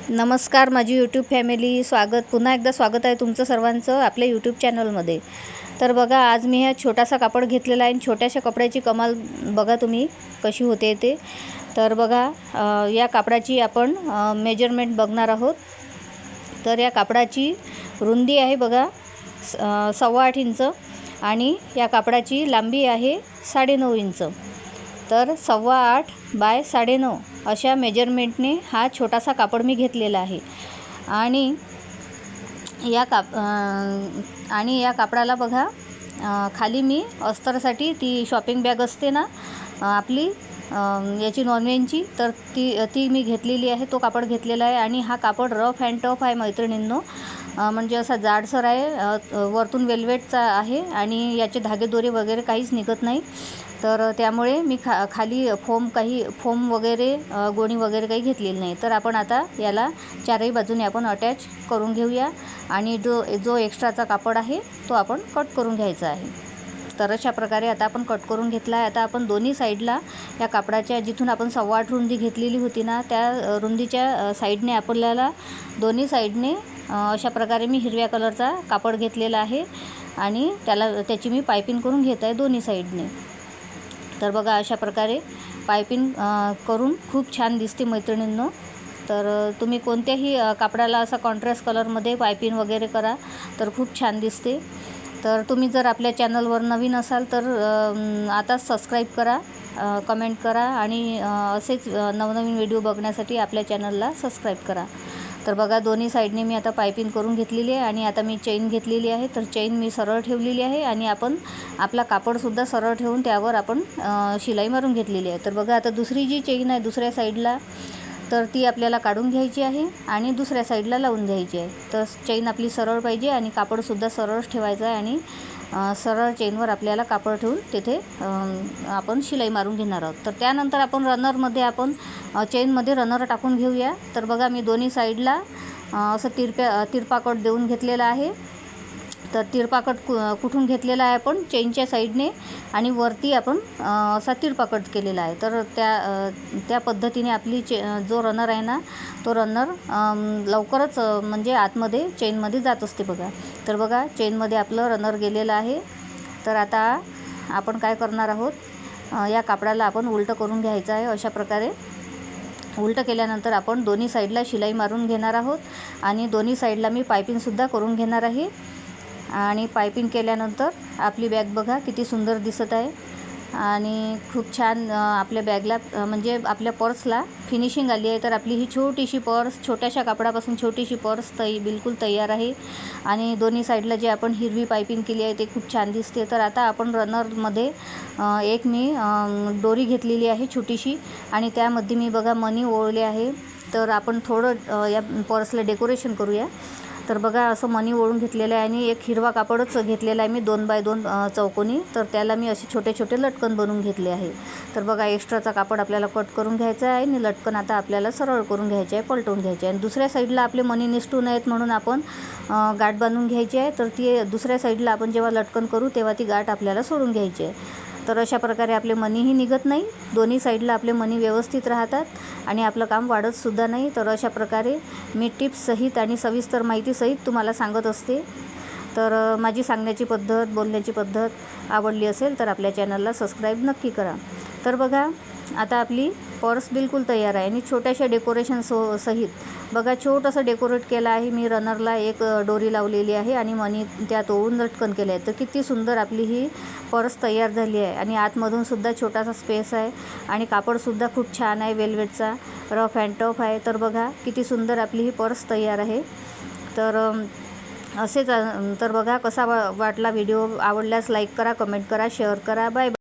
नमस्कार माझी YouTube family, पुन्हा एकदा स्वागत आहे तुमचं सर्वांचं आपल्या यूट्यूब चॅनलमध्ये। तर बघा, आज मी हा छोटासा कापड घेतलेला आहे आणि छोट्याशा कपड्याची कमाल बघा तुम्ही कशी होते ते। तर बघा, या कापडाची आपण मेजरमेंट बघणार आहोत। तर या कापडाची रुंदी आहे बघा 8.25 इंच आणि या कापडाची लांबी आहे 9.5 इंच। तर 8.25 बाय 9.5 अशा मेजरमेंटने हा छोटासा कापड मी घेतलेला आहे। आणि या कापडाला बघा, खाली मी अस्तरसाठी ती शॉपिंग बॅग असते ना आपली याची नॉनवेजची, तर ती मी घेतलेली आहे, तो कापड घेतलेला आहे। आणि हा कापड रफ अँड टफ आहे मैत्रिणींनो, म्हणजे असा जाडसर आहे, वरतून वेल्वेटचा आहे आणि याचे धागेदोरे वगैरे काहीच निघत नाही। तर त्यामुळे मी खाली फोम वगैरे गोणी वगैरे काही घेतलेली नाही। तर आपण आता याला चारही बाजूने आपण अटॅच करून घेऊया आणि जो एक्स्ट्राचा कापड आहे तो आपण कट करून घ्यायचा आहे। तर अशा प्रकारे आता आपण कट करून घेतला आहे। आता आपण दोन्ही साईडला या कापडाच्या जिथून आपण 8.25 रुंदी घेतलेली होती ना, त्या रुंदीच्या साईडने आपल्याला दोन्ही साईडने अशा प्रकारे मी हिरव्या कलरचा कापड घेतलेला आहे आणि त्याची मी पायपिंग करून घेत आहे दोन्ही साईडने। तर बघा, अशा प्रकारे पायपिंग करून खूप छान दिसते मैत्रिणींनो। तर तुम्ही कोणत्याही कापडाला असा कॉन्ट्रास्ट कलरमध्ये पायपिंग वगैरे करा तर खूप छान दिसते। तर तुम्ही जर आपल्या चॅनलवर नवीन असाल तर आता सबस्क्राईब करा, कमेंट करा आणि असेच नवनवीन व्हिडिओ बघण्यासाठी आपल्या चॅनलला सबस्क्राईब करा। तर बघा, दोन्ही साईडने मी आता पायपिंग करून घेतलेली आहे आणि आता मी चेन घेतलेली आहे। तर चेन मी सरळ ठेवलेली आहे आणि आपण आपला कापडसुद्धा सरळ ठेवून त्यावर आपण शिलाई मारून घेतलेली आहे। तर बघा, आता दुसरी जी चेन आहे दुसऱ्या साईडला, तर ती आपल्याला काढून घ्यायची आहे आणि दुसऱ्या साईडला लावून द्यायची आहे। तर चेन आपली सरळ पाहिजे आणि कापडसुद्धा सरळच ठेवायचं आहे आणि सरळ चेनवर आपल्याला कापड ठेवून तिथे आपण शिलाई मारून घेणार आहोत। तर त्यानंतर आपण रनरमध्ये आपण चेनमध्ये रनर टाकून घेऊया। तर बघा, मी दोन्ही साईडला असं तिरपा कट देऊन घेतलेला आहे। तर तिरपा कट कुठून घेतलेला आहे आपण चेनच्या साईडने आणि वरती आपण असा तिरपा कट केलेला आहे। तर त्या पद्धतीने आपली जो रनर आहे ना, तो रनर लवकरच म्हणजे आतमध्ये चेनमध्ये जात असते बघा। तर बघा, चेनमध्ये आपलं रनर गेलेलं आहे। तर आता आपण काय करणार आहोत, या कापडाला आपण उलटं करून घ्यायचं आहे। अशा प्रकारे उलटं केल्यानंतर आपण दोन्ही साईडला शिलाई मारून घेणार आहोत आणि दोन्ही साईडला मी पायपिंगसुद्धा करून घेणार आहे। आणि पायपिंग केल्यानंतर आपली बॅग बघा किती सुंदर दिसत आहे आणि खूप छान आपल्या बॅगला म्हणजे आपल्या पर्सला फिनिशिंग आली आहे। तर आपली ही छोटीशी पर्स, छोट्याशा कापडापासून छोटीशी पर्स बिलकुल तयार आहे आणि दोन्ही साईडला जे आपण हिरवी पायपिंग केली आहे ते खूप छान दिसते। तर आता आपण रनरमध्ये एक मी दोरी घेतलेली आहे छोटीशी आणि त्यामध्ये मी बघा मणी ओळले आहे। तर आपण थोडं या पर्सला डेकोरेशन करूया। तर बघा, असं मणी ओळून घेतलेलं आहे आणि एक हिरवा कापडच घेतलेला आहे मी 2 बाय 2 चौकोनी। तर त्याला मी असे छोटे छोटे लटकन बनवून घेतले आहे। तर बघा, एक्स्ट्राचा कापड आपल्याला कट करून घ्यायचा आहे आणि लटकन आता आपल्याला सरळ करून घ्यायचे आहे, पलटवून घ्यायचे आहे। आणि दुसऱ्या साईडला आपले मणी निसटू नयेत म्हणून आपण गाठ बांधून घ्यायची आहे। तर ती दुसऱ्या साईडला आपण जेव्हा लटकन करू तेव्हा ती गाठ आपल्याला सोडून घ्यायची आहे। तर अशा प्रकारे आपले मणीही निघत नाही, दोन्ही साईडला आपले मणी व्यवस्थित राहतात आणि आपलं काम वाढतसुद्धा नाही। तर अशा प्रकारे मी टिप्ससहित आणि सविस्तर माहितीसहित तुम्हाला सांगत असते। तर माझी सांगण्याची पद्धत, बोलण्याची पद्धत आवडली असेल तर आपल्या चॅनलला सबस्क्राईब नक्की करा। तर बघा, आता आपली पर्स बिलकुल तयार आहे आणि छोट्याशा डेकोरेशन सहित बघा छोटंसं डेकोरेट केलं आहे मी। रनरला एक दोरी लावलेली आहे आणि मणी त्यात ओळून लटकन केले आहे। तर किती सुंदर आपली ही पर्स तयार झाली आहे आणि आतमधून सुद्धा छोटासा स्पेस आहे आणि कापडसुद्धा खूप छान आहे, वेल्वेटचा रफ अँड टफ आहे। तर बघा, किती सुंदर आपली ही पर्स तयार आहे। तर बघा, कसा वाटला व्हिडिओ, आवडल्यास लाईक करा, कमेंट करा, शेअर करा। Bye bye.